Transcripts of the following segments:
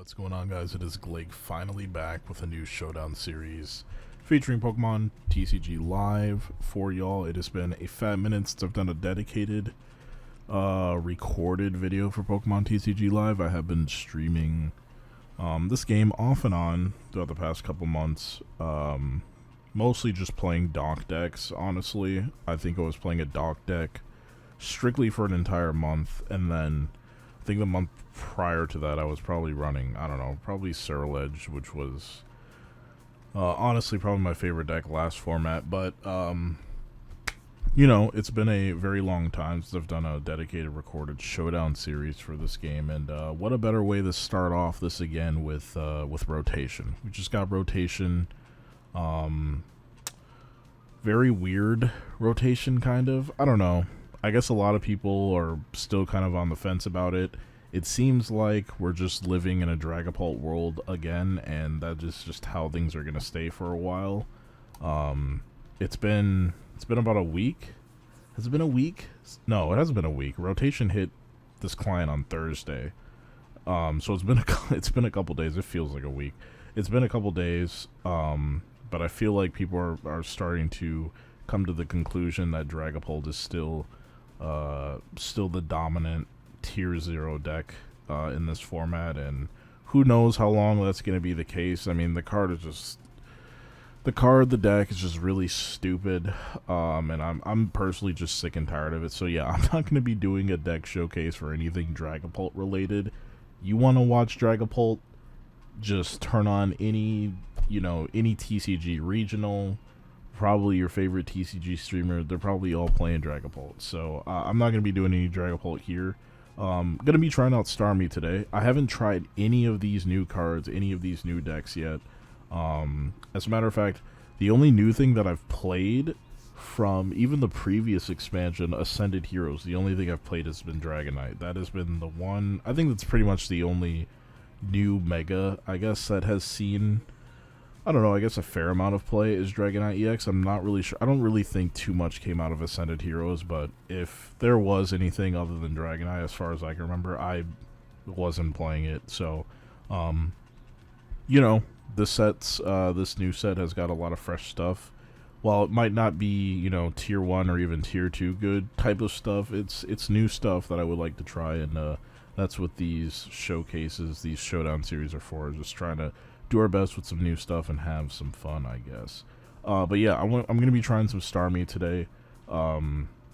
What's going on, guys? It is Glake finally back with a new Showdown series featuring Pokemon TCG Live for y'all. It has been a fat minute since I've done a dedicated recorded video for Pokemon TCG Live. I have been streaming this game off and on throughout the past couple months, mostly just playing dock decks. Honestly, I think I was playing a dock deck strictly for an entire month, and then I think the month prior to that I was probably running, I don't know, probably Surledge, which was honestly probably my favorite deck last format. But you know, it's been a very long time since I've done a dedicated recorded Showdown series for this game, and what a better way to start off this again with rotation. We just got rotation, very weird rotation, kind of. I don't know. I guess a lot of people are still kind of on the fence about it. It seems like we're just living in a Dragapult world again, and that is just how things are going to stay for a while. It's been about a week. Has it been a week? No, it hasn't been a week. Rotation hit this client on Thursday. So it's been a couple days. It feels like a week. It's been a couple days, but I feel like people are starting to come to the conclusion that Dragapult is still the dominant tier 0 deck in this format, and who knows how long that's going to be the case. I mean, the deck is just really stupid, and I'm personally just sick and tired of it. So yeah, I'm not going to be doing a deck showcase for anything Dragapult related. You want to watch Dragapult, just turn on any TCG regional. Probably your favorite TCG streamer, they're probably all playing Dragapult. So I'm not going to be doing any Dragapult here. Going to be trying out Starmie today. I haven't tried any of these new cards, any of these new decks yet. As a matter of fact, the only new thing that I've played from even the previous expansion, Ascended Heroes, the only thing I've played has been Dragonite. That has been the one, I think that's pretty much the only new Mega, I guess, that has seen, I don't know, I guess a fair amount of play is Dragonite EX. I'm not really sure. I don't really think too much came out of Ascended Heroes, but if there was anything other than Dragonite, as far as I can remember, I wasn't playing it. So, you know, this new set has got a lot of fresh stuff. While it might not be, you know, tier 1 or even tier 2 good type of stuff, it's new stuff that I would like to try, and that's what these showcases, these Showdown series are for, just trying to do our best with some new stuff and have some fun, I guess. But yeah, I'm going to be trying some Starmie today.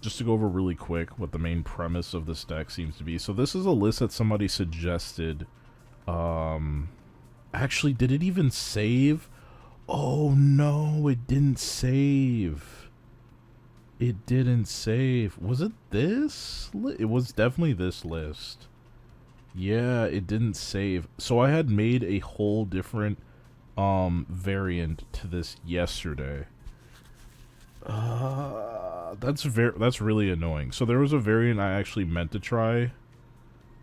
Just to go over really quick what the main premise of this deck seems to be. So this is a list that somebody suggested. Actually, did it even save? Oh no, it didn't save. It didn't save. Was it this? It was definitely this list. Yeah, it didn't save. So I had made a whole different variant to this yesterday. That's really annoying. So there was a variant I actually meant to try.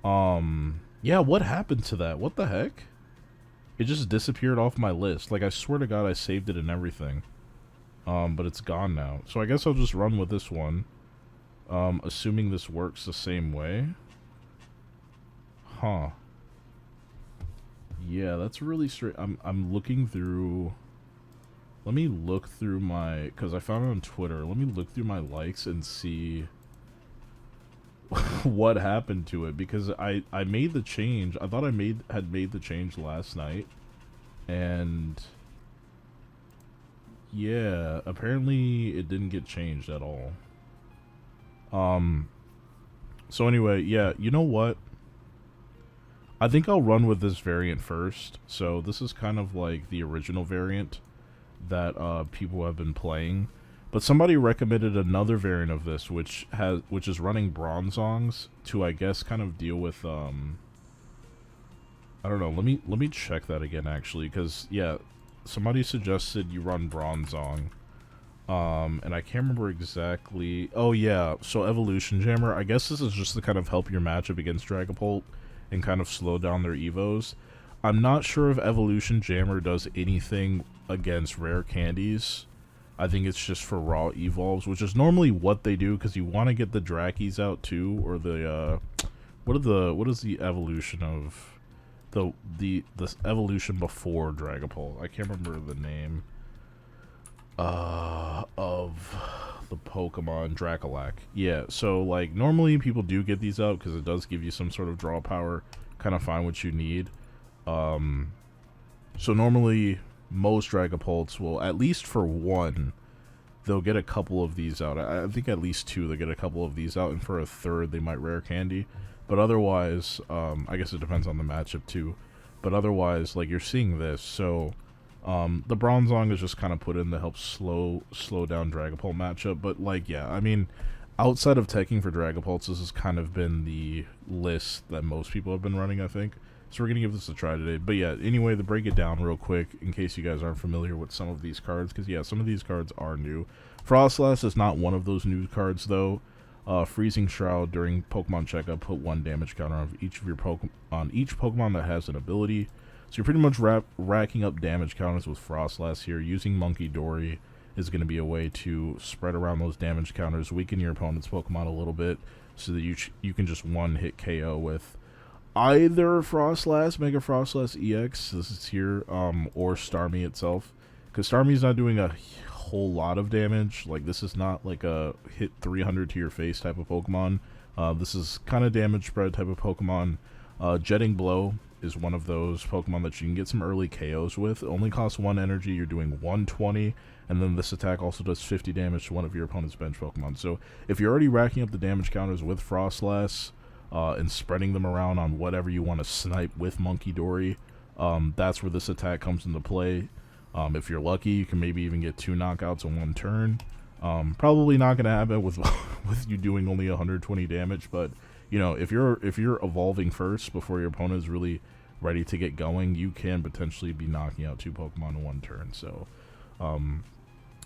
Yeah, what happened to that? What the heck? It just disappeared off my list. Like, I swear to God I saved it and everything. But it's gone now. So I guess I'll just run with this one. Assuming this works the same way. Huh. Yeah, that's really straight. I'm looking through. Let me look through my, because I found it on Twitter. Let me look through my likes and see what happened to it, because I made the change. I thought I had made the change last night, and yeah, apparently it didn't get changed at all. So anyway, yeah, you know what? I think I'll run with this variant first. So this is kind of like the original variant that people have been playing, but somebody recommended another variant of this, which is running Bronzongs to, I guess, kind of deal with I don't know. Let me check that again, actually, because yeah, somebody suggested you run Bronzong, and I can't remember exactly. Oh yeah, so Evolution Jammer. I guess this is just to kind of help your matchup against Dragapult and kind of slow down their evos. I'm not sure if Evolution Jammer does anything against rare candies. I think it's just for raw evolves, which is normally what they do, because you want to get the Drakis out too, or the what is the evolution of the evolution before Dragapult. I can't remember the name of the Pokemon. Dracolac. Yeah, so like normally people do get these out because it does give you some sort of draw power, kind of find what you need. So normally most Dragapults will, at least for one, they'll get a couple of these out. I think at least two, they'll get a couple of these out, and for a third they might rare candy. But otherwise, I guess it depends on the matchup too. But otherwise, like, you're seeing this, so the Bronzong is just kind of put in to help slow down Dragapult matchup. But like, yeah, I mean, outside of teching for Dragapults, this has kind of been the list that most people have been running, I think. So we're going to give this a try today. But yeah, anyway, to break it down real quick, in case you guys aren't familiar with some of these cards, because yeah, some of these cards are new. Frostlass is not one of those new cards, though. Freezing Shroud during Pokemon Checkup, put 1 damage counter on each of your on each Pokemon that has an ability. So you're pretty much racking up damage counters with Frostlass here. Using Monkey Dory is going to be a way to spread around those damage counters, weaken your opponent's Pokemon a little bit, so that you can just one-hit KO with either Frostlass, Mega Frostlass EX, this is here, or Starmie itself. Because Starmie's not doing a whole lot of damage. Like, this is not like a hit 300 to your face type of Pokemon. This is kind of damage spread type of Pokemon. Jetting Blow is one of those Pokemon that you can get some early KOs with. It only costs 1 energy, you're doing 120, and then this attack also does 50 damage to one of your opponent's bench Pokemon. So if you're already racking up the damage counters with Frostlass, and spreading them around on whatever you want to snipe with Monkey Dory, that's where this attack comes into play. If you're lucky, you can maybe even get 2 knockouts in 1 turn. Probably not going to happen with with you doing only 120 damage, but you know, if you're evolving first before your opponent is really ready to get going, you can potentially be knocking out 2 Pokemon in 1 turn. So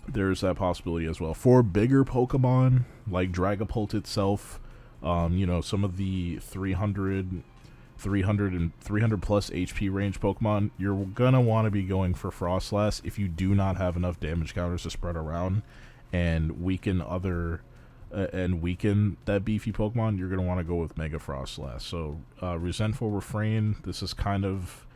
there's that possibility as well. For bigger Pokemon like Dragapult itself, you know, some of the 300 plus HP range Pokemon, you're gonna want to be going for Frostlass if you do not have enough damage counters to spread around and weaken that beefy Pokemon. You're gonna want to go with Mega Frostlass. So Resentful Refrain, this is kind of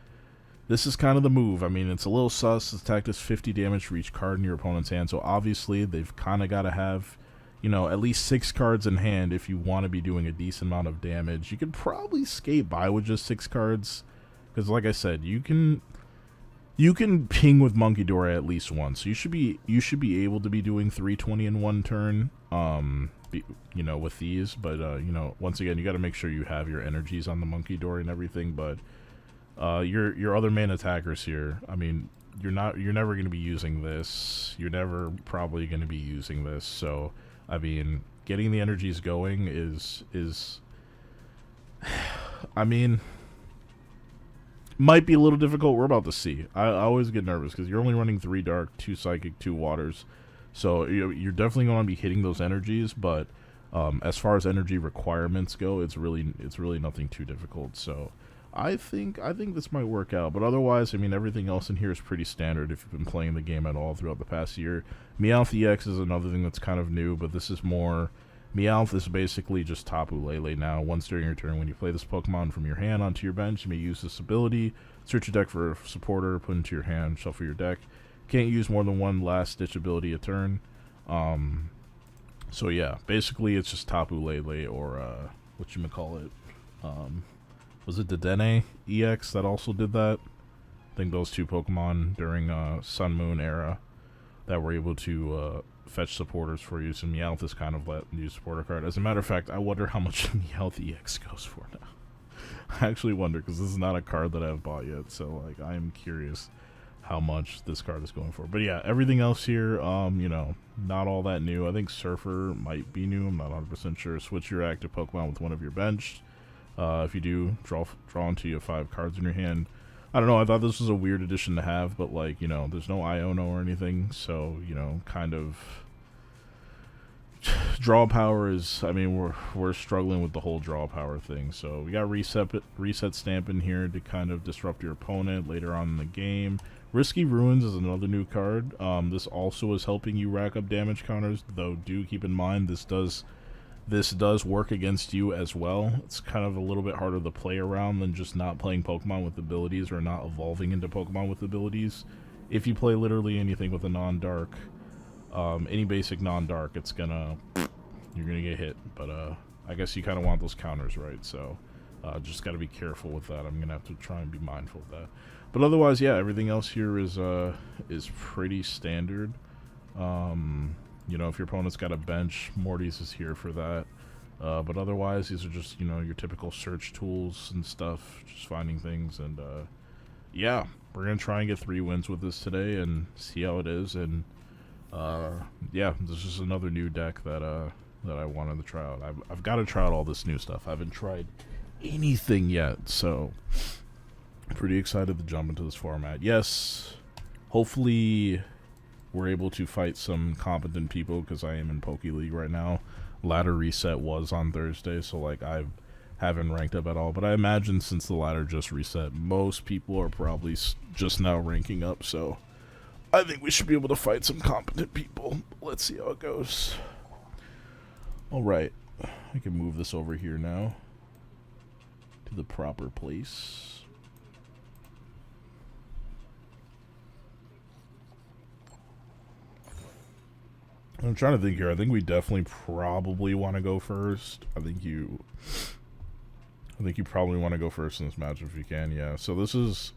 the move. I mean, it's a little sus. This attack does 50 damage for each card in your opponent's hand, so obviously they've kind of got to have, you know, at least 6 cards in hand if you want to be doing a decent amount of damage. You could probably skate by with just 6 cards, because like I said, you can ping with Monkey Dory at least once. So you should be able to be doing 320 in 1 turn, you know, with these. But you know, once again, you got to make sure you have your energies on the Monkey Dory and everything. But your other main attackers here, I mean, you're never going to be using this. You're never probably going to be using this. So I mean, getting the energies going is I mean, might be a little difficult. We're about to see. I always get nervous because you're only running 3 Dark, 2 Psychic, 2 Waters. So you're definitely going to be hitting those energies, but as far as energy requirements go, it's really nothing too difficult. So I think this might work out. But otherwise, I mean, everything else in here is pretty standard if you've been playing the game at all throughout the past year. Meowth EX is another thing that's kind of new, but this is more... Meowth is basically just Tapu Lele now. Once during your turn, when you play this Pokemon from your hand onto your bench, you may use this ability. Search your deck for a supporter, put into your hand, shuffle your deck. Can't use more than 1 last-ditch ability a turn. So yeah, basically it's just Tapu Lele or, whatchamacallit, was it Dedenne EX that also did that? I think those 2 Pokemon during Sun Moon era that were able to fetch supporters for you. So Meowth is kind of that new supporter card. As a matter of fact, I wonder how much Meowth EX goes for now. I actually wonder, because this is not a card that I've bought yet. So like, I am curious how much this card is going for. But yeah, everything else here, you know, not all that new. I think Surfer might be new. I'm not 100% sure. Switch your active Pokemon with one of your bench. If you do, draw until you have 5 cards in your hand. I don't know, I thought this was a weird addition to have, but like, you know, there's no Iono or anything, so, you know, kind of draw power is, I mean, we're struggling with the whole draw power thing. So we got reset stamp in here to kind of disrupt your opponent later on in the game. Risky Ruins is another new card. This also is helping you rack up damage counters, though do keep in mind this does this does work against you as well. It's kind of a little bit harder to play around than just not playing Pokemon with abilities or not evolving into Pokemon with abilities. If you play literally anything with a non-dark, any basic non-dark, you're gonna get hit. But I guess you kind of want those counters, right? So just got to be careful with that. I'm gonna have to try and be mindful of that. But otherwise, yeah, everything else here is pretty standard. You know, if your opponent's got a bench, Morty's is here for that. But otherwise, these are just, you know, your typical search tools and stuff, just finding things. And yeah, we're gonna try and get 3 wins with this today and see how it is. And yeah, this is another new deck that I wanted to try out. I've got to try out all this new stuff. I haven't tried anything yet, so I'm pretty excited to jump into this format. Yes, hopefully we're able to fight some competent people, because I am in Pokemon League right now. Ladder reset was on Thursday, so like I haven't ranked up at all. But I imagine since the ladder just reset, most people are probably just now ranking up, so I think we should be able to fight some competent people. Let's see how it goes. Alright, I can move this over here now to the proper place. I'm trying to think here. I think we definitely probably want to go first. I think you probably want to go first in this match if you can. Yeah. So this is,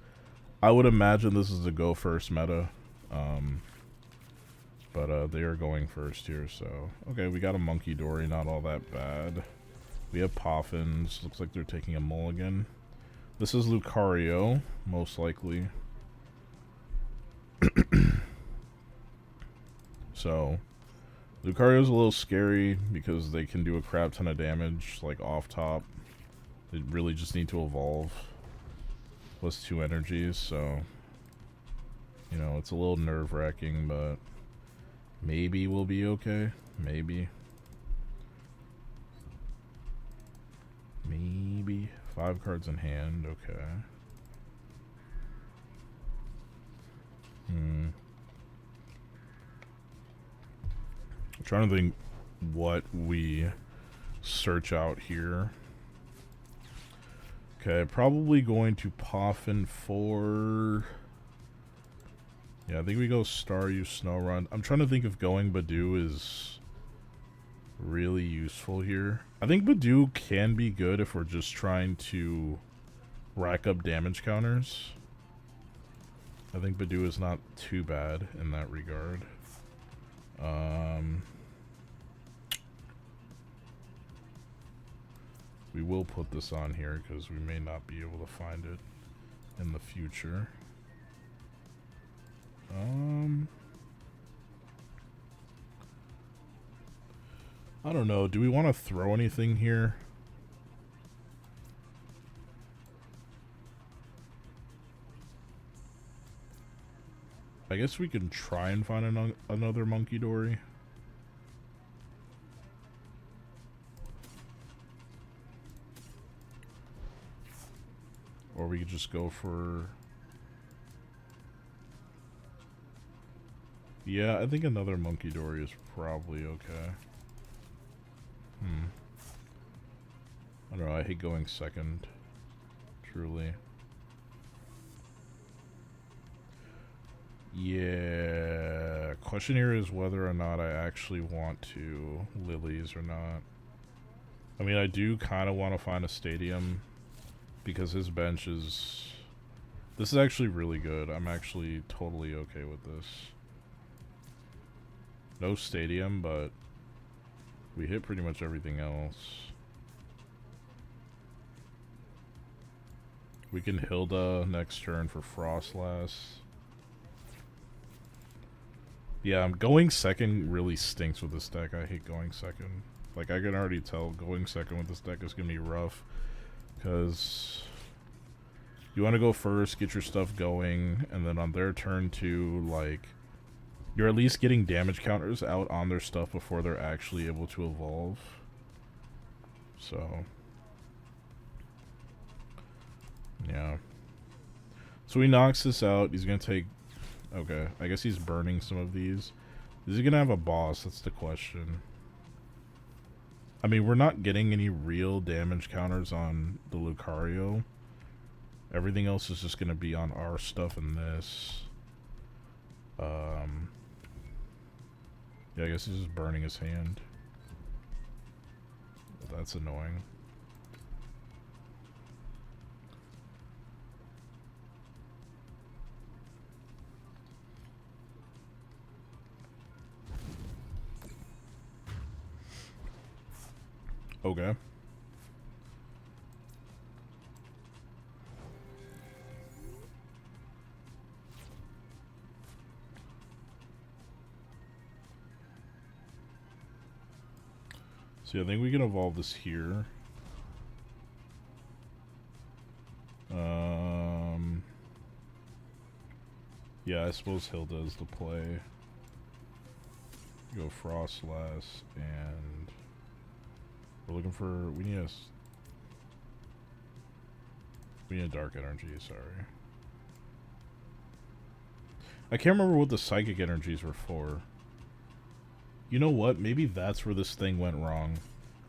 I would imagine this is a go first meta. But they are going first here. So okay, we got a Monkey Dory, not all that bad. We have Poffins. Looks like they're taking a mulligan. This is Lucario, most likely. So Lucario's a little scary because they can do a crap ton of damage, like off top. They really just need to evolve. Plus 2 energies, so you know, it's a little nerve-wracking, but maybe we'll be okay. Maybe. Maybe. 5 cards in hand, okay. I'm trying to think what we search out here. Okay, probably going to Poffin for... Yeah, I think we go Staryu, Snorunt. I'm trying to think if going Badoo is really useful here. I think Badoo can be good if we're just trying to rack up damage counters. I think Badoo is not too bad in that regard. We will put this on here because we may not be able to find it in the future. I don't know. Do we want to throw anything here? I guess we can try and find another Monkey Dory. Or we could just go for... Yeah, I think another Monkey Dory is probably okay. I don't know, I hate going second. Truly. Yeah, question here is whether or not I actually want to Lilies or not. I mean, I do kind of want to find a stadium because his bench is... This is actually really good. I'm actually totally okay with this. No stadium, but we hit pretty much everything else. We can Hilda next turn for Frostlass. Yeah, going second really stinks with this deck. I hate going second. Like, I can already tell going second with this deck is going to be rough. Because you want to go first, get your stuff going, and then on their turn to, like... You're at least getting damage counters out on their stuff before they're actually able to evolve. So... Yeah. So he knocks this out. He's going to take... Okay, I guess he's burning some of these. Is he going to have a boss? That's the question. I mean, we're not getting any real damage counters on the Lucario. Everything else is just going to be on our stuff and this. Yeah, I guess he's just burning his hand. That's annoying. Okay. See, I think we can evolve this here. Yeah, I suppose Hilda is the play. Go Frostlass, and we're looking for. We need a Dark Energy. Sorry, I can't remember what the Psychic Energies were for. You know what? Maybe that's where this thing went wrong.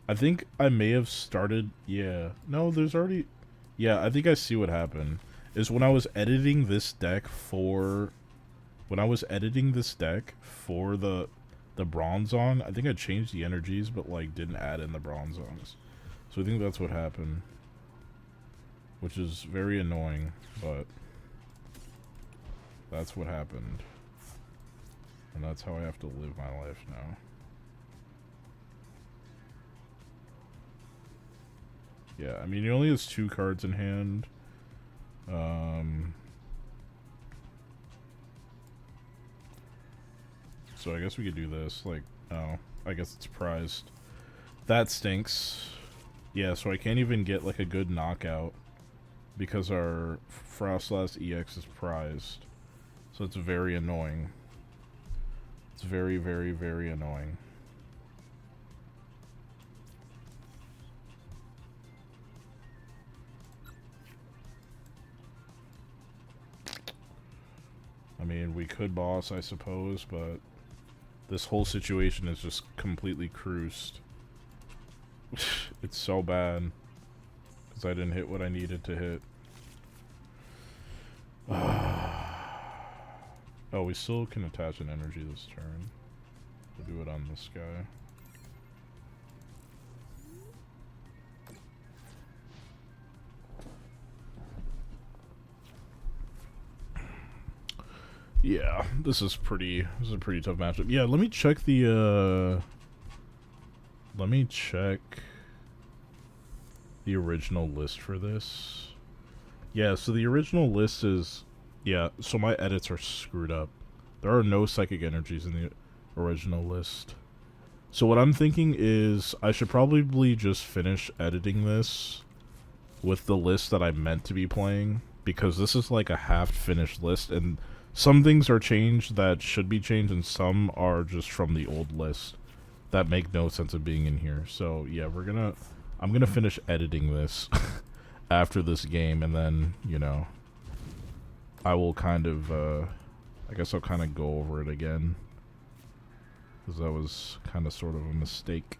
I think I may have started. Yeah, no, there's already. Yeah, I think I see what happened. Is when I was editing this deck for. When I was editing this deck for the Bronzong, I think I changed the energies, but like didn't add in the Bronzongs. So I think that's what happened, which is very annoying, but that's what happened, and that's how I have to live my life now. Yeah, I mean, he only has 2 cards in hand. So I guess we could do this. Like, oh, I guess it's prized. That stinks. Yeah, so I can't even get like a good knockout because our Frostlass EX is prized. So it's very annoying. It's very, very, very annoying. I mean, we could boss, I suppose, but this whole situation is just completely cruised. It's so bad. Because I didn't hit what I needed to hit. Oh, we still can attach an energy this turn. We'll do it on this guy. Yeah, this is a pretty tough matchup. Yeah, let me check the original list for this. Yeah, so the original list is, yeah, so my edits are screwed up. There are no psychic energies in the original list. So what I'm thinking is I should probably just finish editing this with the list that I meant to be playing, because this is like a half-finished list, and some things are changed that should be changed, and some are just from the old list that make no sense of being in here. So yeah, I'm gonna finish editing this after this game, and then, you know, I will kind of, I guess I'll kind of go over it again, because that was kind of sort of a mistake.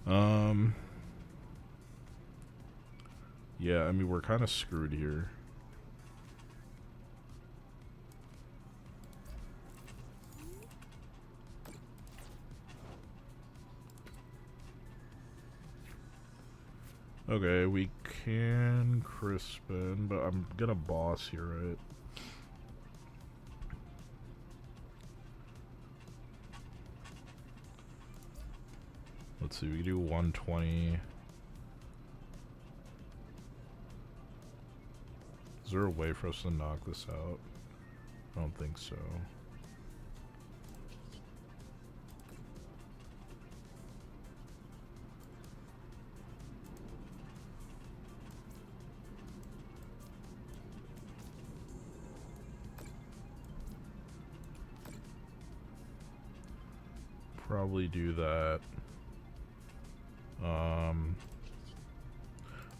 Yeah, I mean, we're kind of screwed here. Okay, we can Crispin, but I'm gonna boss here, right? Let's see, we can do 120. Is there a way for us to knock this out? I don't think so. Probably do that.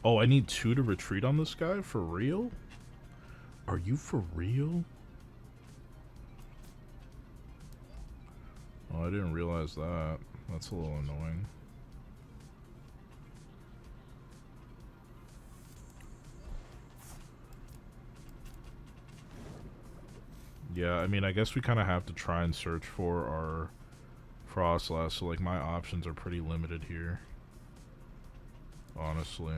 Oh, I need 2 to retreat on this guy? For real? Are you for real? Oh, I didn't realize that. That's a little annoying. Yeah, I mean, I guess we kind of have to try and search for our Frostlass, so like my options are pretty limited here. Honestly.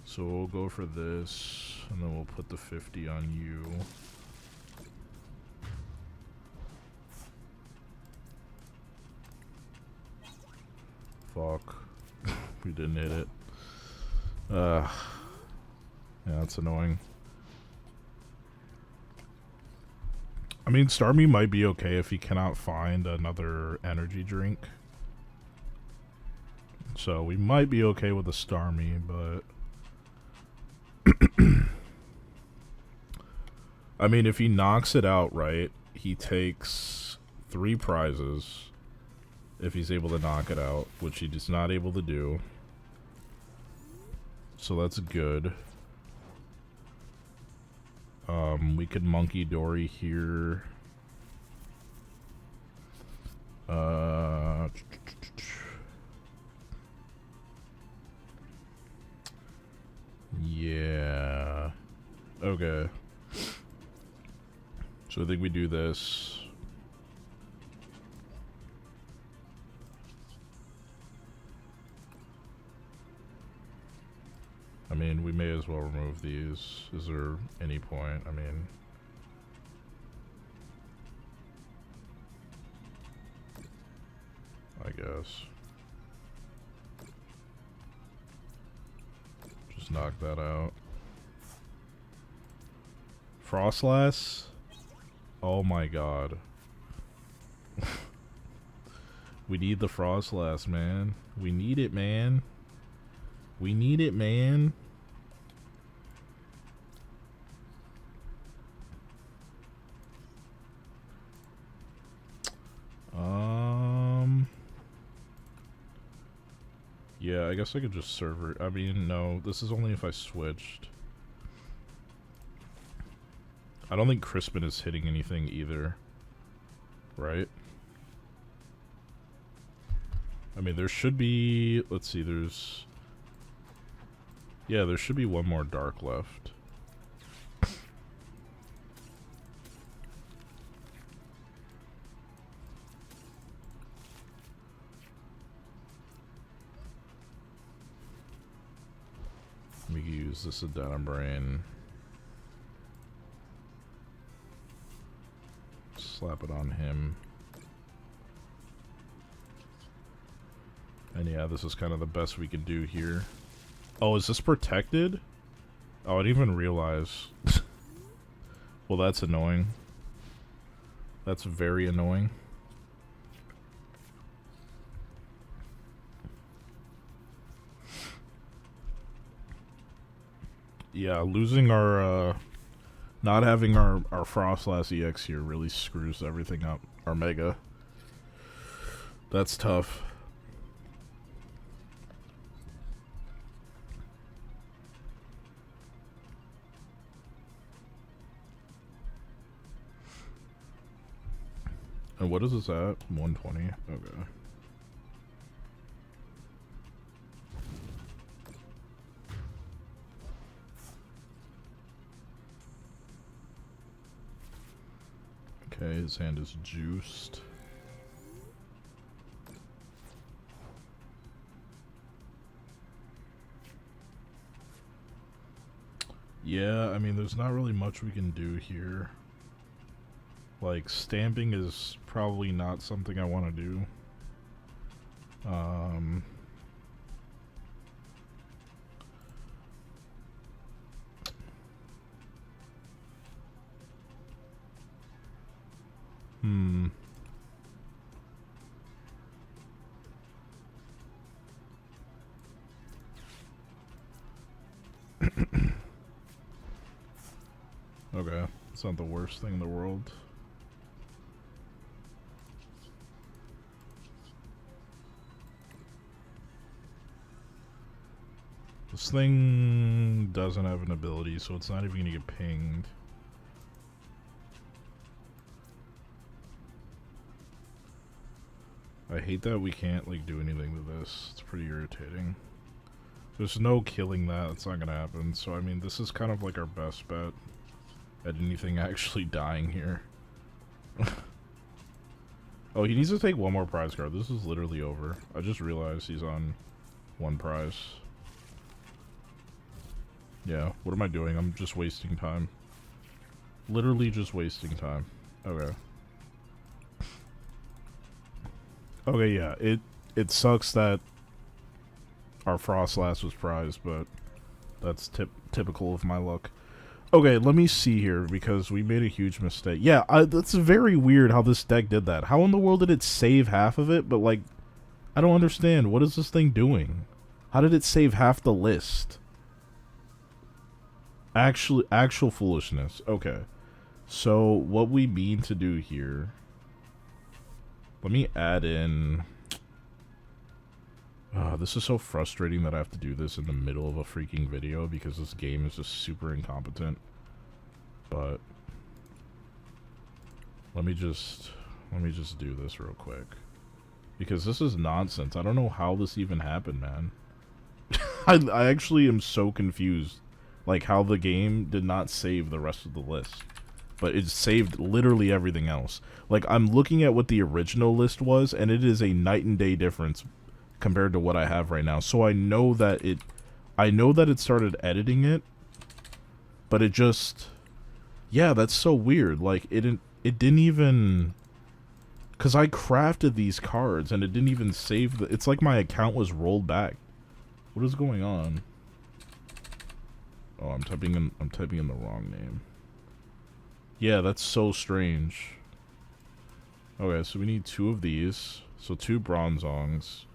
So we'll go for this, and then we'll put the 50 on you. Fuck. We didn't hit it. Yeah, that's annoying. I mean, Starmie might be okay if he cannot find another energy drink. So we might be okay with the Starmie, but... I mean, if he knocks it out right, he takes 3 prizes. If he's able to knock it out, which he is not able to do. So that's good. We could Monkey Dory here. Yeah. Okay. So I think we do this. I mean, we may as well remove these. Is there any point? I mean... I guess. Just knock that out. Frostlass? Oh my god. We need the Frostlass, man. We need it, man. We need it, man. Yeah, I guess I could just server. I mean, no, this is only if I switched. I don't think Crispin is hitting anything either. Right? I mean, there should be... Let's see, there's... Yeah, there should be one more dark left. We can use this Adenum Brain. Slap it on him. And yeah, this is kind of the best we can do here. Oh, is this protected? Oh, I didn't even realize. Well, that's annoying. That's very annoying. Yeah, losing our, not having our Frostlass EX here really screws everything up. Our Mega. That's tough. And what is this at? 120? Okay. Okay, his hand is juiced. Yeah, I mean, there's not really much we can do here. Like, stamping is probably not something I want to do. Okay, it's not the worst thing in the world. This thing doesn't have an ability, so it's not even gonna get pinged. I hate that we can't, like, do anything with this. It's pretty irritating. There's no killing that. It's not gonna happen. So, I mean, this is kind of like our best bet at anything actually dying here. Oh, he needs to take one more prize card. This is literally over. I just realized he's on one prize. Yeah, what am I doing? I'm just wasting time. Literally just wasting time. Okay. Okay, yeah. It sucks that our Frostlass was prized, but that's typical of my luck. Okay, let me see here, because we made a huge mistake. Yeah, that's very weird how this deck did that. How in the world did it save half of it? But, like, I don't understand. What is this thing doing? How did it save half the list? Actual foolishness. Okay. So, what we mean to do here... Let me add in... this is so frustrating that I have to do this in the middle of a freaking video because this game is just super incompetent. But let me just do this real quick because this is nonsense. I don't know how this even happened, man. I actually am so confused, like how the game did not save the rest of the list, but it saved literally everything else. Like, I'm looking at what the original list was, and it is a night and day difference compared to what I have right now. So I know that it started editing it, but it just, yeah, that's so weird. Like, it didn't even, because I crafted these cards and it didn't even save the, it's like my account was rolled back. What is going on? Oh, I'm typing in the wrong name. Yeah, that's so strange. Okay, so we need 2 of these. So 2 Bronzongs.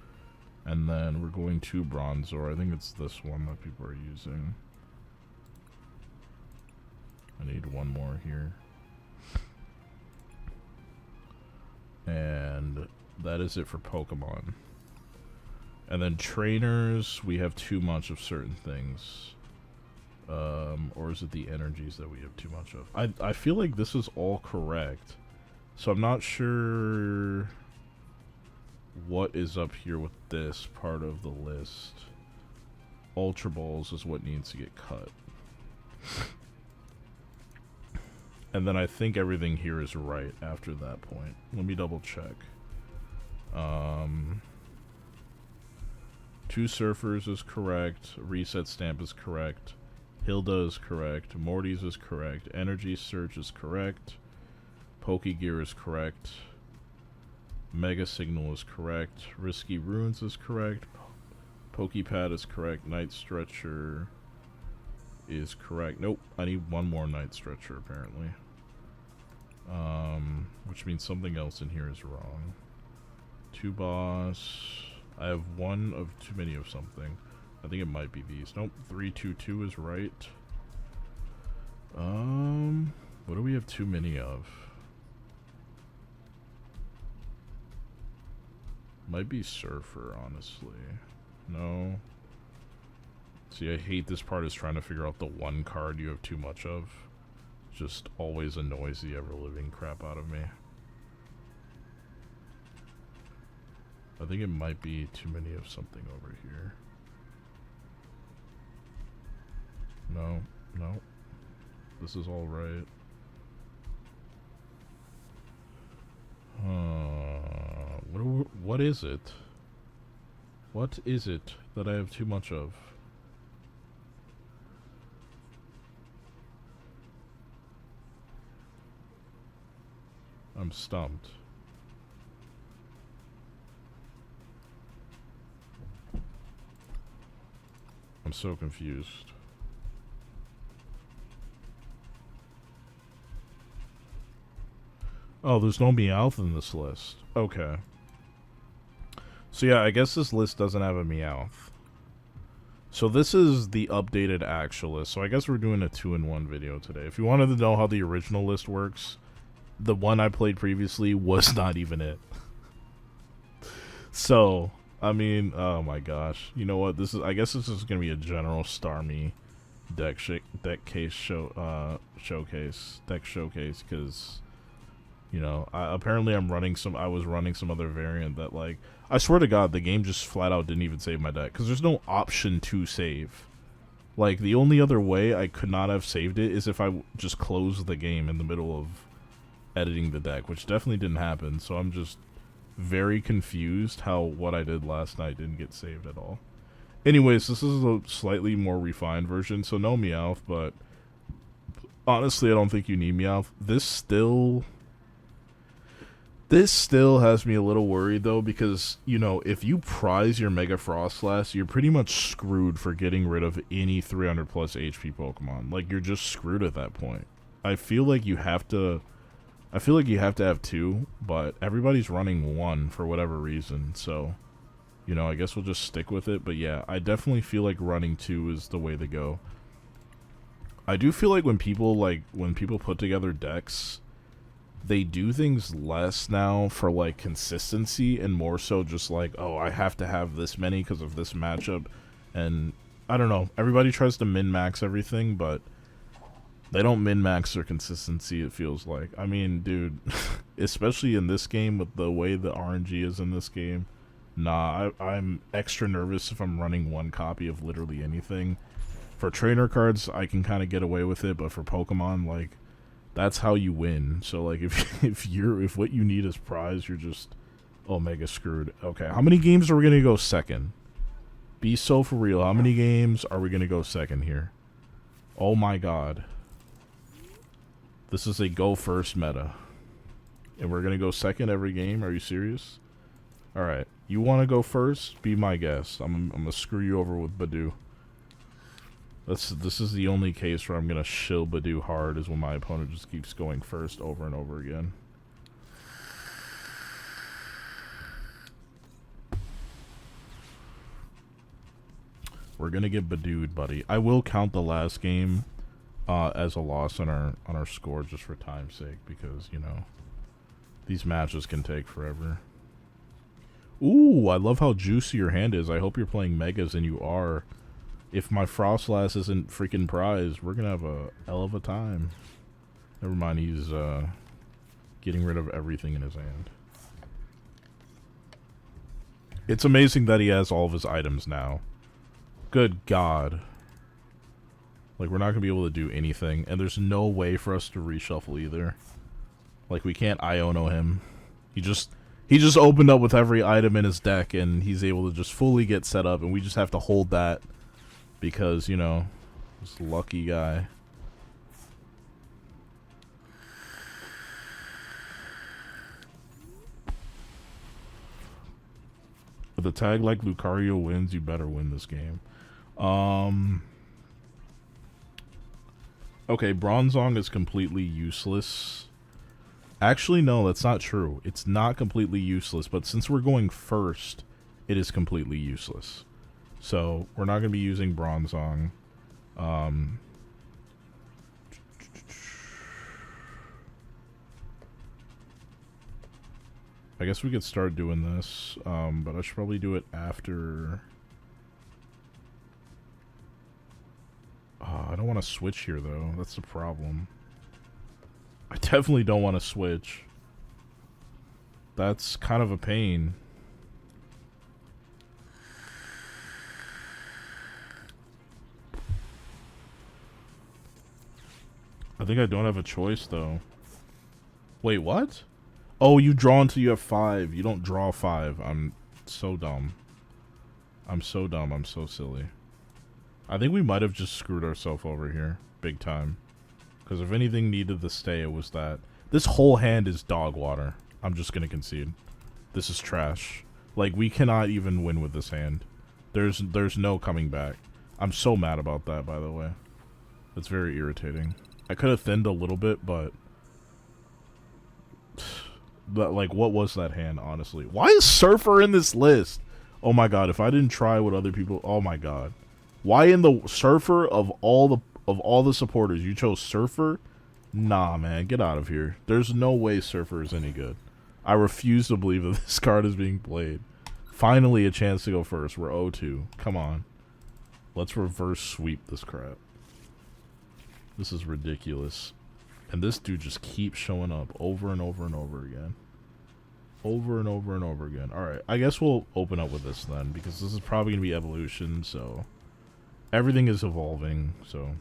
And then we're going to Bronzor. I think it's this one that people are using. I need 1 more here. And that is it for Pokemon. And then trainers, we have too much of certain things. Or is it the energies that we have too much of? I feel like this is all correct. So I'm not sure what is up here with this part of the list. Ultra Balls is what needs to get cut. And then I think everything here is right after that point. Let me double check. 2 Surfers is correct. Reset Stamp is correct. Hilda is correct. Morty's is correct. Energy Surge is correct. Pokegear is correct. Mega Signal is correct. Risky Ruins is correct. Pokepad is correct. Night Stretcher is correct. Nope, I need 1 more Night Stretcher apparently. Which means something else in here is wrong. 2 Boss. I have 1 of too many of something. I think it might be these. Nope, 322 is right. What do we have too many of? Might be Surfer, honestly. No. See, I hate this part is trying to figure out the 1 card you have too much of. Just always annoys the ever-living crap out of me. I think it might be too many of something over here. No, no. This is all right. What is it? What is it that I have too much of? I'm stumped. I'm so confused. Oh, there's no Meowth in this list. Okay. So yeah, I guess this list doesn't have a Meowth. So this is the updated actual list. So I guess we're doing a 2-in-1 video today. If you wanted to know how the original list works, the one I played previously was not even it. So, I mean, oh my gosh. You know what? This is, I guess this is going to be a general Starmie deck showcase, because You know, apparently I was running some other variant that, like, I swear to God, the game just flat out didn't even save my deck. Because there's no option to save. Like, the only other way I could not have saved it is if I just closed the game in the middle of editing the deck, which definitely didn't happen. So I'm just very confused how what I did last night didn't get saved at all. Anyways, this is a slightly more refined version, so no Meowth, but honestly, I don't think you need Meowth. This still has me a little worried, though, because, you know, if you prize your Mega Frostlass, you're pretty much screwed for getting rid of any 300 plus HP Pokemon. Like, you're just screwed at that point. I feel like you have to have two, but everybody's running one for whatever reason, so, you know, I guess we'll just stick with it. But yeah, I definitely feel like running two is the way to go. I do feel like when people put together decks, they do things less now for, like, consistency and more so just like, oh, I have to have this many because of this matchup. And I don't know, everybody tries to min-max everything, but they don't min-max their consistency, it feels like. I mean, dude, especially in this game with the way the RNG is in this game, nah, I'm extra nervous if I'm running one copy of literally anything. For trainer cards, I can kind of get away with it, but for Pokemon, like, that's how you win. So, like, if what you need is prize, you're just mega screwed. Okay, how many games are we gonna go second? Be so for real. How many games are we gonna go second here? Oh my God, this is a go first meta, and we're gonna go second every game. Are you serious? All right, you want to go first? Be my guest. I'm gonna screw you over with Badoo. This is the only case where I'm gonna shill Badoo hard, is when my opponent just keeps going first over and over again. We're gonna get Badooed, buddy. I will count the last game as a loss on our score just for time's sake, because, you know, these matches can take forever. Ooh, I love how juicy your hand is. I hope you're playing Megas, and you are. If my Frostlass isn't freaking prized, we're gonna have a hell of a time. Never mind, he's getting rid of everything in his hand. It's amazing that he has all of his items now. Good God. Like, we're not gonna be able to do anything, and there's no way for us to reshuffle either. Like, we can't Iono him. He just opened up with every item in his deck, and he's able to just fully get set up, and we just have to hold that. Because, you know, this lucky guy. With a tag like Lucario wins, you better win this game. Okay, Bronzong is completely useless. Actually, no, that's not true. It's not completely useless, but since we're going first, it is completely useless. So, we're not going to be using Bronzong. I guess we could start doing this, but I should probably do it after. I don't want to switch here, though. That's the problem. I definitely don't want to switch. That's kind of a pain. I think I don't have a choice, though. Wait, what? Oh, you draw until you have 5. You don't draw 5. I'm so dumb. I'm so dumb. I'm so silly. I think we might have just screwed ourselves over here. Big time. Because if anything needed to stay, it was that. This whole hand is dog water. I'm just going to concede. This is trash. Like, we cannot even win with this hand. There's no coming back. I'm so mad about that, by the way. That's very irritating. I could have thinned a little bit, but like, what was that hand, honestly? Why is Surfer in this list? Oh my God, if I didn't try what other people, oh my God. Why in the Surfer of all the supporters you chose Surfer? Nah, man, get out of here. There's no way Surfer is any good. I refuse to believe that this card is being played. Finally a chance to go first. We're 0-2. Come on. Let's reverse sweep this crap. This is ridiculous. And this dude just keeps showing up over and over and over again. Over and over and over again. Alright, I guess we'll open up with this then, because this is probably going to be evolution, so... Everything is evolving, so...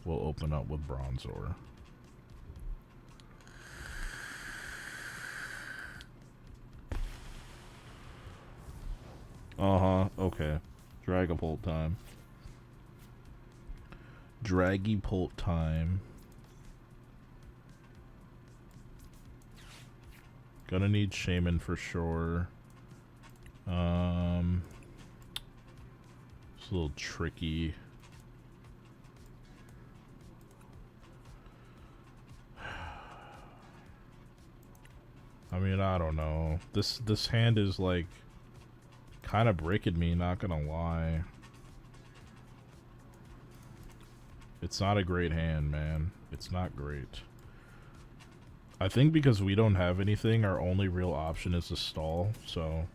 We'll open up with Bronzor. Okay. Dragapult time. Dragapult time. Gonna need Shaman for sure. It's a little tricky. I mean, I don't know. This hand is like kind of breaking me, not gonna lie. It's not a great hand, man. It's not great. I think because we don't have anything, our only real option is to stall, so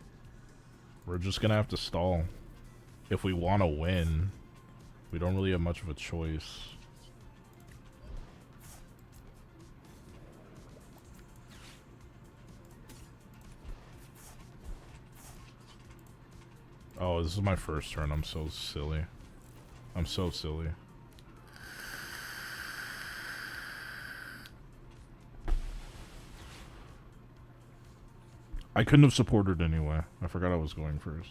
we're just gonna have to stall. If we want to win, we don't really have much of a choice. Oh, this is my first turn. I'm so silly. I'm so silly. I couldn't have supported anyway. I forgot I was going first.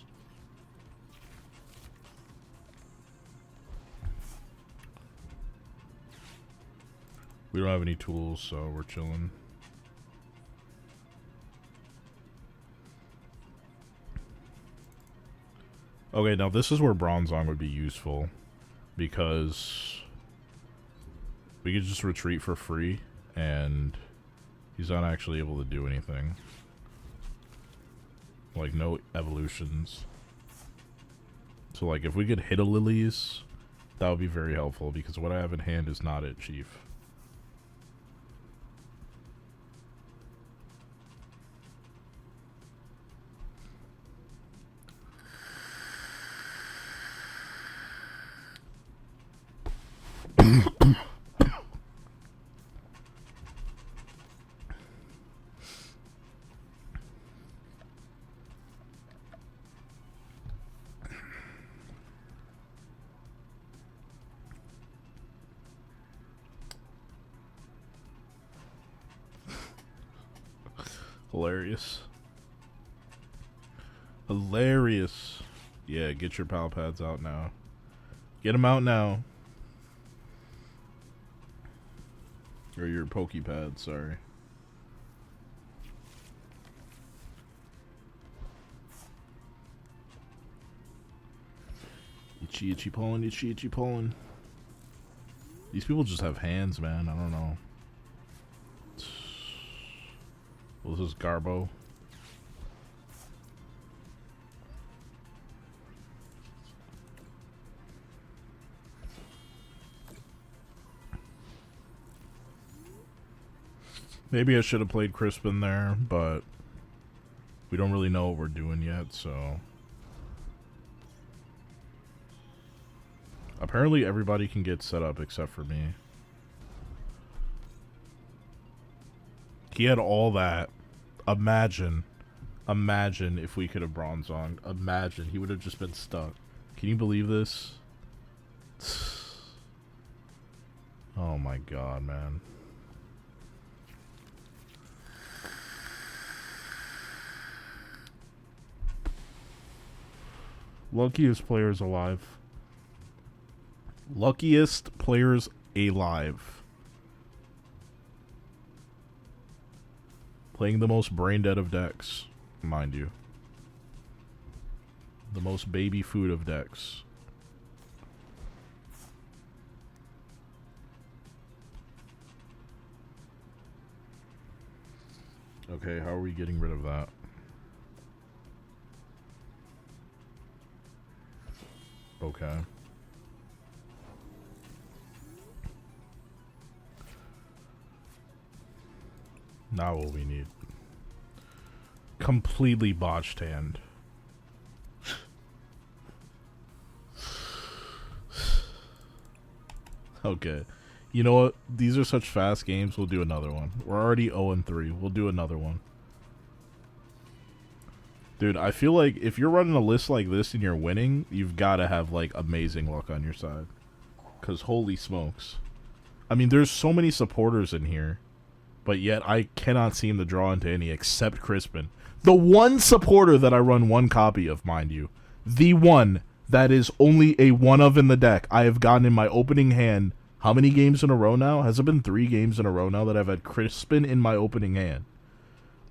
We don't have any tools, so we're chilling. Okay, now this is where Bronzong would be useful, because we could just retreat for free, and he's not actually able to do anything. Like, no evolutions. So, like, if we could hit a Lilies, that would be very helpful, because what I have in hand is not it, Chief. Hilarious. Hilarious. Yeah, get your pal pads out now. Get them out now. Or your Pokepads, sorry. Itchy, itchy pollen, itchy, itchy pollen. These people just have hands, man. I don't know. Well, this is Garbo. Maybe I should have played Crispin there, but we don't really know what we're doing yet, so... Apparently everybody can get set up except for me. He had all that. Imagine if we could have Bronzonged. Imagine. He would have just been stuck. Can you believe this? Oh my god, man. Luckiest players alive. Luckiest players alive. Playing the most brain dead of decks, mind you. The most baby food of decks. Okay, how are we getting rid of that? Okay. Not what we need. Completely botched hand. Okay. You know what? These are such fast games. We'll do another one. We're already 0-3. We'll do another one. Dude, I feel like if you're running a list like this and you're winning, you've got to have, like, amazing luck on your side. Because holy smokes. I mean, there's so many supporters in here, but yet I cannot seem to draw into any except Crispin. The one supporter that I run one copy of, mind you. The one that is only a one of in the deck. I have gotten in my opening hand. How many games in a row now? Has it been 3 games in a row now that I've had Crispin in my opening hand?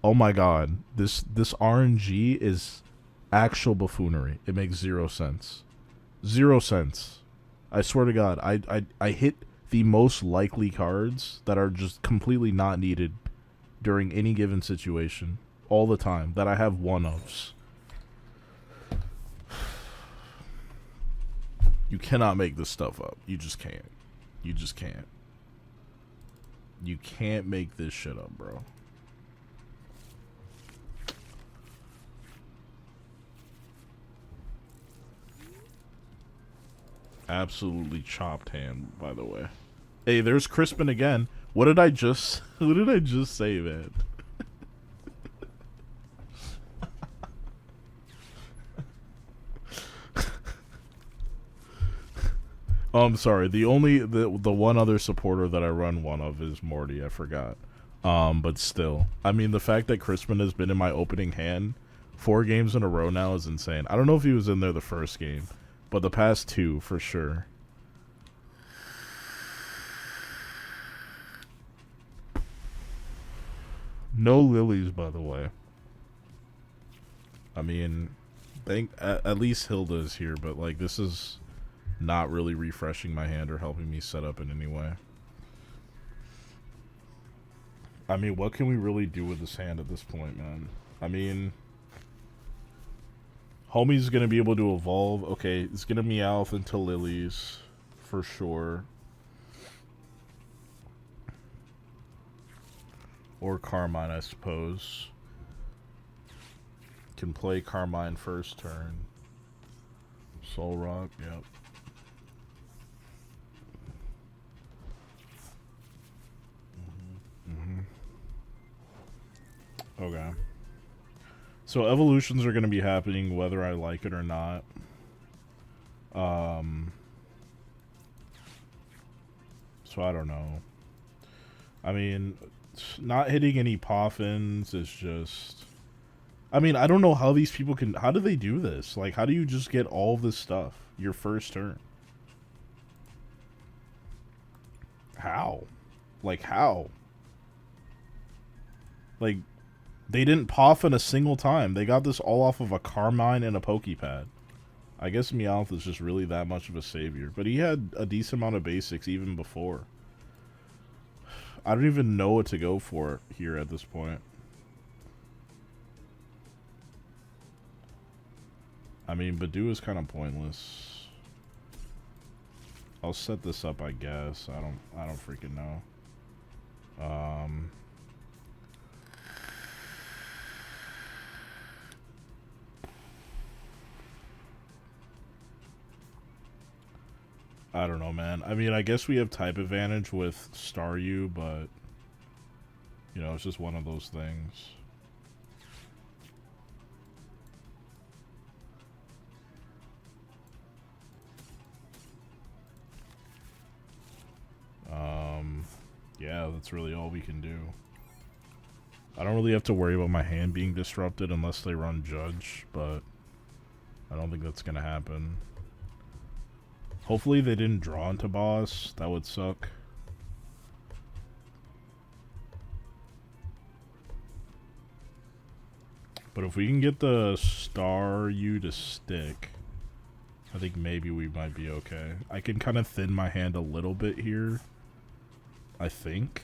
Oh my god. This RNG is actual buffoonery. It makes 0 sense. 0 sense. I swear to god. I hit the most likely cards that are just completely not needed during any given situation. All the time. That I have one-ofs. You cannot make this stuff up. You just can't. You just can't. You can't make this shit up, bro. Absolutely chopped hand, by the way. Hey, there's Crispin again. What did I just say, man? Oh, I'm sorry. The one other supporter that I run one of is Morty. I forgot. But still, I mean, the fact that Crispin has been in my opening hand 4 games in a row now is insane. I don't know if he was in there the first game, but the past 2 for sure. No lilies, by the way. I mean, at least Hilda is here, but like this is not really refreshing my hand or helping me set up in any way. I mean, what can we really do with this hand at this point, man? I mean, homie's gonna be able to evolve. Okay, it's gonna Meowth into lilies for sure. Or Carmine, I suppose. Can play Carmine first turn. Soul Rock, yep. Okay. So evolutions are going to be happening whether I like it or not. So I don't know. I mean, not hitting any Poffins is just... I mean, I don't know how these people can... How do they do this? Like, how do you just get all this stuff your first turn? How? Like, how? Like, they didn't Poffin a single time. They got this all off of a Carmine and a Pokepad. I guess Meowth is just really that much of a savior. But he had a decent amount of basics even before. I don't even know what to go for here at this point. I mean, Badoo is kind of pointless. I'll set this up, I guess. I don't freaking know. I don't know, man. I mean, I guess we have type advantage with Staryu, but you know, it's just one of those things. Yeah, that's really all we can do. I don't really have to worry about my hand being disrupted unless they run Judge, but I don't think that's gonna happen. Hopefully they didn't draw into boss. That would suck. But if we can get the Staryu to stick, I think maybe we might be okay. I can kind of thin my hand a little bit here, I think,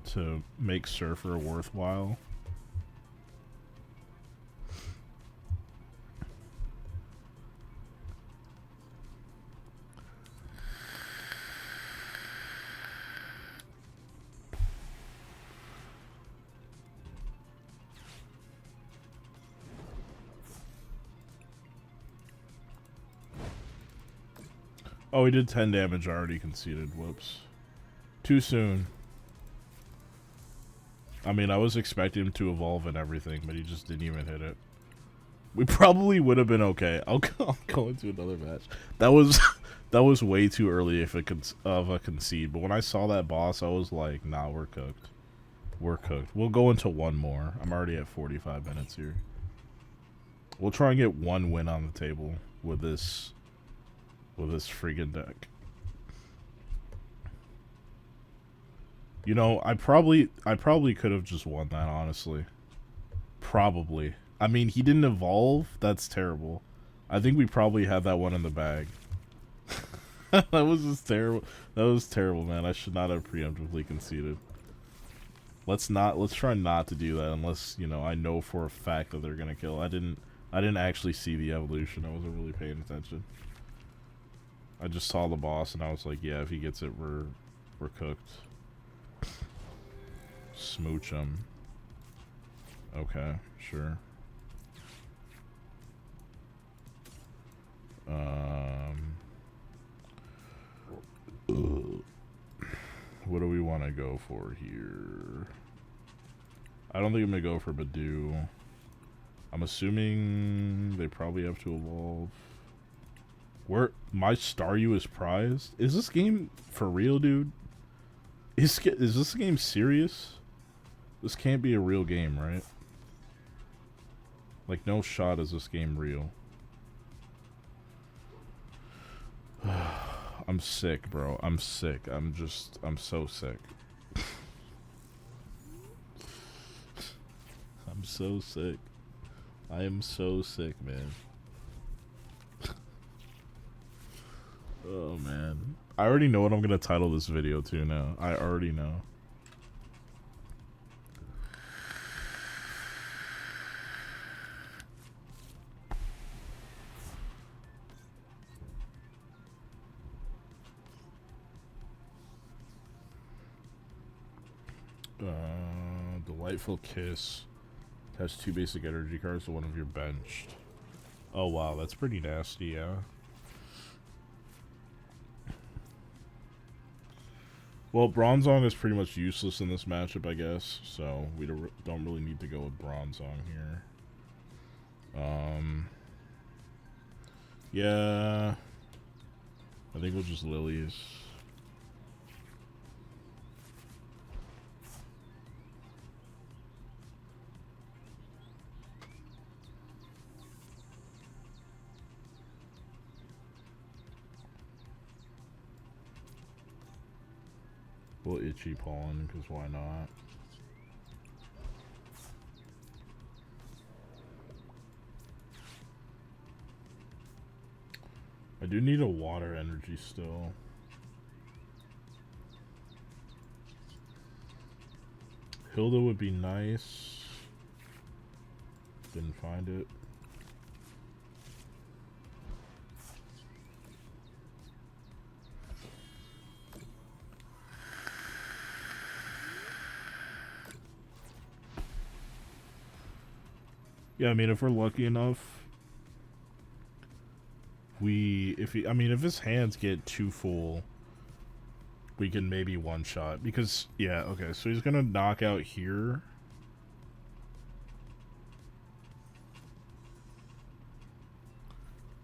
to make Surfer worthwhile. Oh, he did 10 damage already conceded. Whoops. Too soon. I mean, I was expecting him to evolve and everything, but he just didn't even hit it. We probably would have been okay. I'll go into another match. That was that was way too early of a concede. But when I saw that boss, I was like, nah, we're cooked. We're cooked. We'll go into one more. I'm already at 45 minutes here. We'll try and get one win on the table with this freaking deck. You know, I probably could have just won that, honestly. Probably. I mean, he didn't evolve. That's terrible. I think we probably had that one in the bag. That was just terrible. That was terrible, man. I should not have preemptively conceded. Let's try not to do that unless, you know, I know for a fact that they're gonna kill. I didn't actually see the evolution. I wasn't really paying attention. I just saw the boss and I was like, yeah, if he gets it, we're cooked. Smooch him. Okay, sure. What do we want to go for here? I don't think I'm gonna go for Badu. I'm assuming they probably have to evolve. Where my Staryu is prized? Is this game for real, dude? Is this game serious? This can't be a real game, right? Like, no shot is this game real. I'm sick, bro. I'm sick. I'm so sick. I'm so sick. I am so sick, man. Oh, man. I already know what I'm gonna title this video to now. I already know. Delightful Kiss has 2 basic energy cards, so one of your benched. Oh wow, that's pretty nasty, yeah. Well, Bronzong is pretty much useless in this matchup, I guess, so we don't really need to go with Bronzong here. Yeah, I think we'll just Lilies. We'll Itchy Pollen, because why not? I do need a water energy still. Hilda would be nice. Didn't find it. Yeah, I mean, if we're lucky enough, if his hands get too full, we can maybe one-shot. Because, yeah, okay, so he's gonna knock out here.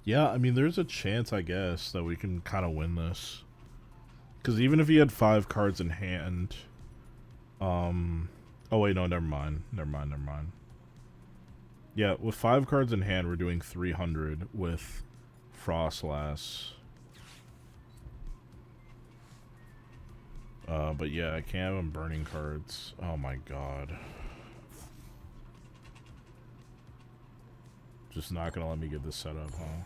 Yeah, I mean, there's a chance, I guess, that we can kind of win this. Because even if he had 5 cards in hand... Oh, wait, no, never mind. Never mind. Yeah, with 5 cards in hand, we're doing 300 with Frostlass. But yeah, I can't have him burning cards. Oh my god. Just not gonna let me get this set up, huh?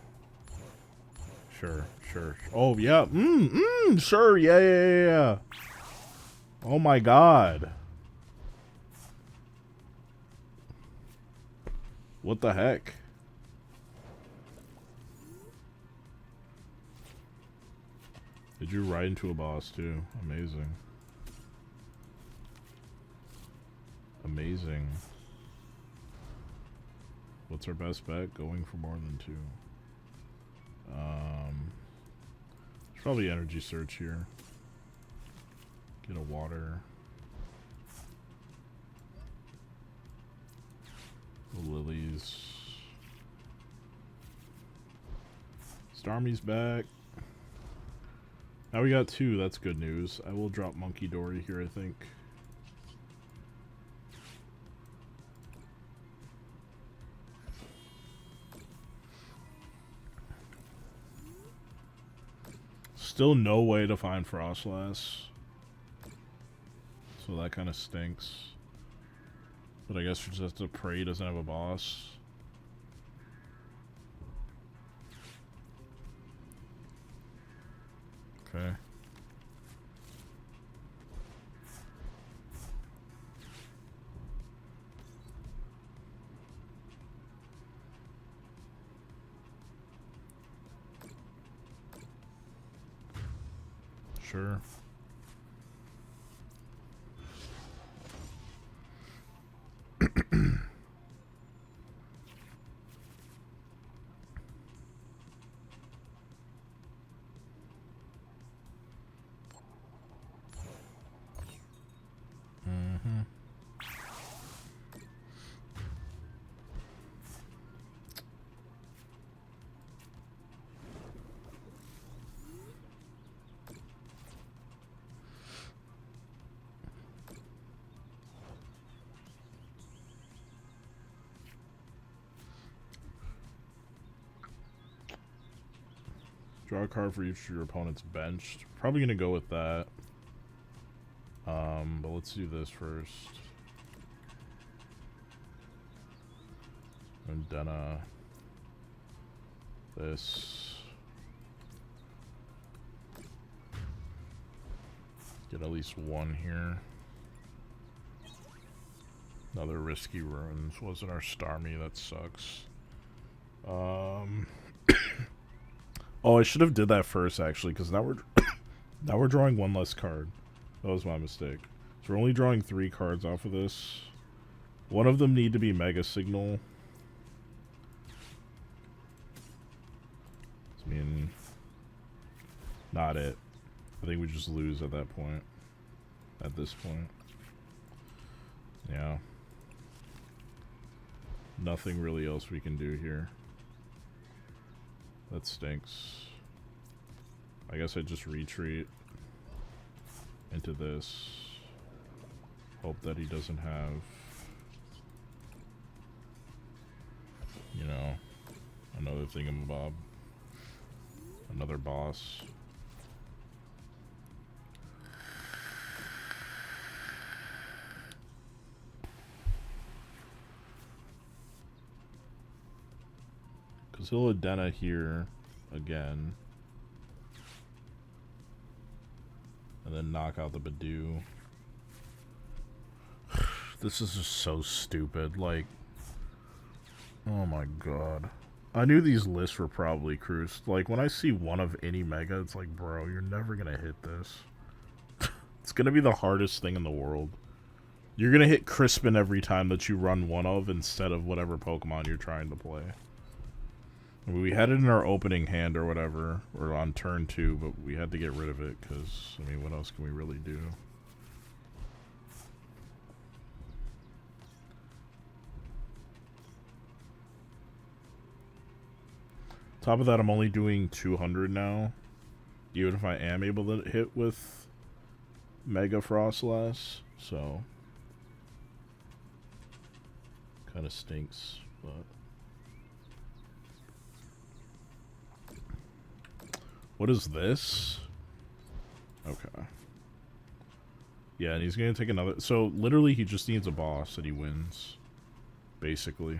Sure. Oh, yeah. Sure. Yeah. Oh my god. What the heck? Did you ride into a boss too? Amazing. What's our best bet? Going for more than 2. It's probably Energy Search here. Get a water. The lilies. Starmie's back. Now we got 2. That's good news. I will drop Monkey Dory here, I think. Still no way to find Frostlass. So that kind of stinks. But I guess we just have to pray he doesn't have a boss. Okay. Sure. Draw a card for each of your opponent's bench. Probably gonna go with that. But let's do this first. And then this. Get at least 1 here. Another risky ruins. Wasn't our Starmie, that sucks. Oh, I should have did that first actually, because now we're drawing 1 less card. That was my mistake. So we're only drawing 3 cards off of this. One of them need to be Mega Signal. I mean, not it. I think we just lose at that point. At this point. Yeah. Nothing really else we can do here. That stinks. I guess I just retreat into this. Hope that he doesn't have, you know, another thingamabob. Another boss. Because he'll Adena here again. And then knock out the Badoo. This is just so stupid. Like, oh my god. I knew these lists were probably cruised. Like, when I see one of any mega, it's like, bro, you're never gonna hit this. It's gonna be the hardest thing in the world. You're gonna hit Crispin every time that you run one of instead of whatever Pokemon you're trying to play. We had it in our opening hand or whatever, or on turn 2, but we had to get rid of it because, I mean, what else can we really do? Top of that, I'm only doing 200 now, even if I am able to hit with Mega Frostlass, so kind of stinks, but what is this? Okay. Yeah, and he's gonna take another. So literally, he just needs a boss and he wins, basically.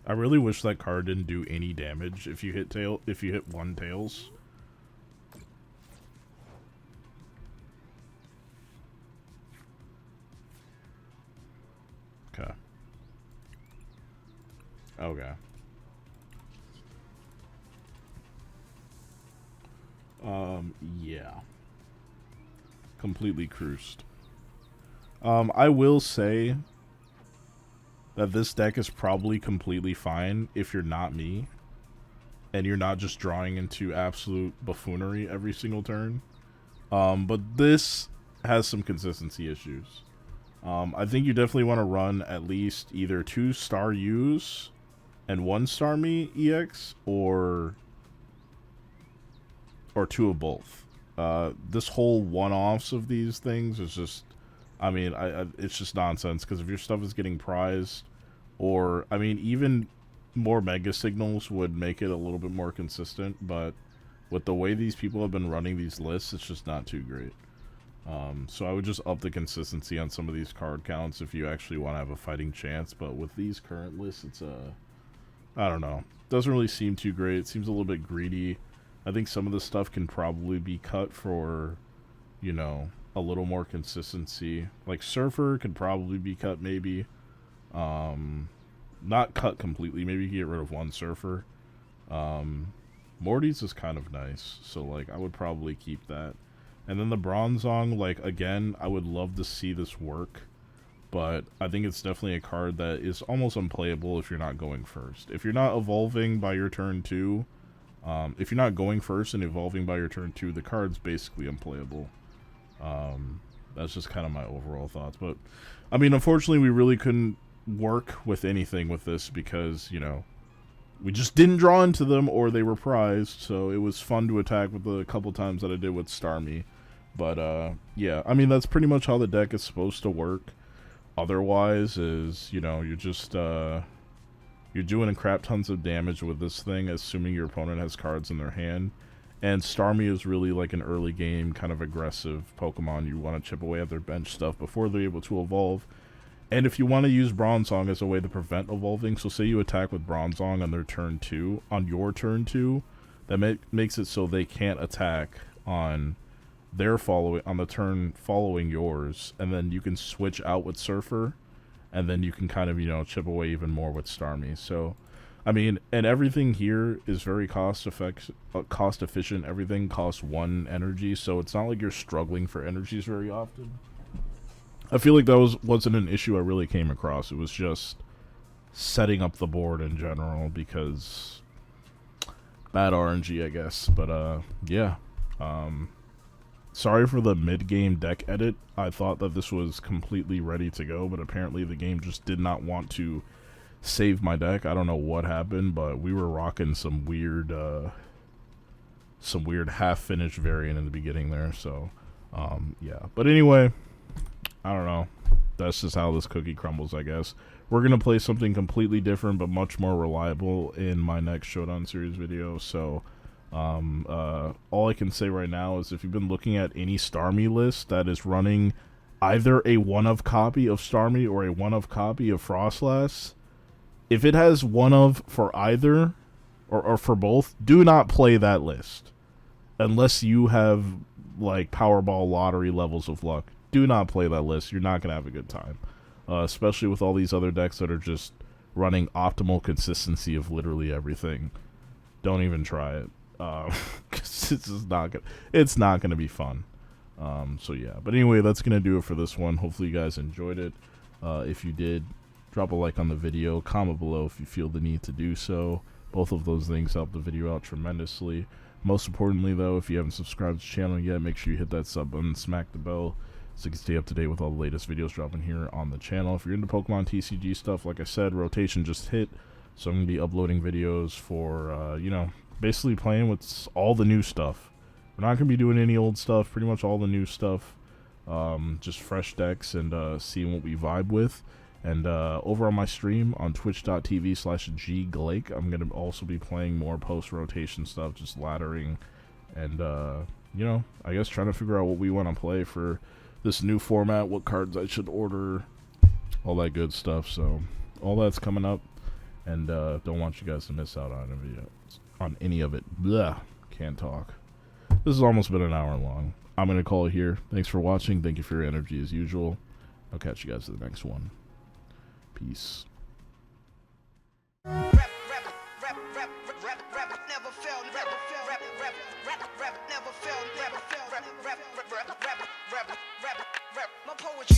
I really wish that card didn't do any damage if you hit one Tails. Okay. Okay. Yeah. Completely cruised. I will say, that this deck is probably completely fine if you're not me, and you're not just drawing into absolute buffoonery every single turn. But this has some consistency issues. I think you definitely want to run at least either 2 star U's and 1 star me EX, or 2 of both. This whole one-offs of these things is just, I mean, it's just nonsense, because if your stuff is getting prized, or, I mean, even more mega signals would make it a little bit more consistent, but with the way these people have been running these lists, it's just not too great. So I would just up the consistency on some of these card counts if you actually want to have a fighting chance, but with these current lists, it's I don't know. Doesn't really seem too great. It seems a little bit greedy. I think some of this stuff can probably be cut for, you know, a little more consistency. Like Surfer could probably be cut, maybe. Not cut completely. Maybe you get rid of 1 Surfer. Morty's is kind of nice, so like I would probably keep that. And then the Bronzong, like, again, I would love to see this work, but I think it's definitely a card that is almost unplayable if you're not going first. If you're not evolving by your turn 2, if you're not going first and evolving by your turn 2, the card's basically unplayable. That's just kind of my overall thoughts. But, I mean, unfortunately, we really couldn't work with anything with this because, you know, we just didn't draw into them, or they were prized, so it was fun to attack with the couple times that I did with Starmie. But, yeah, I mean, that's pretty much how the deck is supposed to work. Otherwise is, you know, you're just, you're doing crap tons of damage with this thing, assuming your opponent has cards in their hand. And Starmie is really like an early game, kind of aggressive Pokemon. You want to chip away at their bench stuff before they're able to evolve. And if you want to use Bronzong as a way to prevent evolving, so say you attack with Bronzong on their turn 2, on your turn 2, that makes it so they can't attack on their on the turn following yours, and then you can switch out with Surfer, and then you can kind of, you know, chip away even more with Starmie. So, I mean, and everything here is very cost efficient. Everything costs 1 energy, so it's not like you're struggling for energies very often. I feel like that wasn't an issue I really came across. It was just setting up the board in general, because bad RNG, I guess. But yeah. Sorry for the mid-game deck edit. I thought that this was completely ready to go, but apparently the game just did not want to save my deck. I don't know what happened, but we were rocking some weird half-finished variant in the beginning there. So, yeah. But anyway, I don't know. That's just how this cookie crumbles, I guess. We're going to play something completely different, but much more reliable in my next Showdown series video. So, all I can say right now is if you've been looking at any Starmie list that is running either a 1-of copy of Starmie or a 1-of copy of Frostlass, if it has 1-of for either, or for both, do not play that list. Unless you have, like, Powerball lottery levels of luck. Do not play that list. You're not going to have a good time. Especially with all these other decks that are just running optimal consistency of literally everything. Don't even try it. 'Cause it's not gonna be fun. So yeah, but anyway, that's gonna do it for this one. Hopefully you guys enjoyed it. If you did, drop a like on the video, comment below if you feel the need to do so. Both of those things help the video out tremendously. Most importantly though, if you haven't subscribed to the channel yet, make sure you hit that sub button, smack the bell, so you can stay up to date with all the latest videos dropping here on the channel. If you're into Pokemon TCG stuff, like I said, rotation just hit, so I'm gonna be uploading videos for you know, basically playing with all the new stuff. We're not going to be doing any old stuff, pretty much all the new stuff. Just fresh decks and seeing what we vibe with. And over on my stream on twitch.tv/Gglake, I'm going to also be playing more post-rotation stuff, just laddering. And, you know, I guess trying to figure out what we want to play for this new format, what cards I should order, all that good stuff. So, all that's coming up. And don't want you guys to miss out on a video. On any of it. Blah. Can't talk. This has almost been an hour long. I'm going to call it here. Thanks for watching. Thank you for your energy as usual. I'll catch you guys in the next one. Peace. My poetry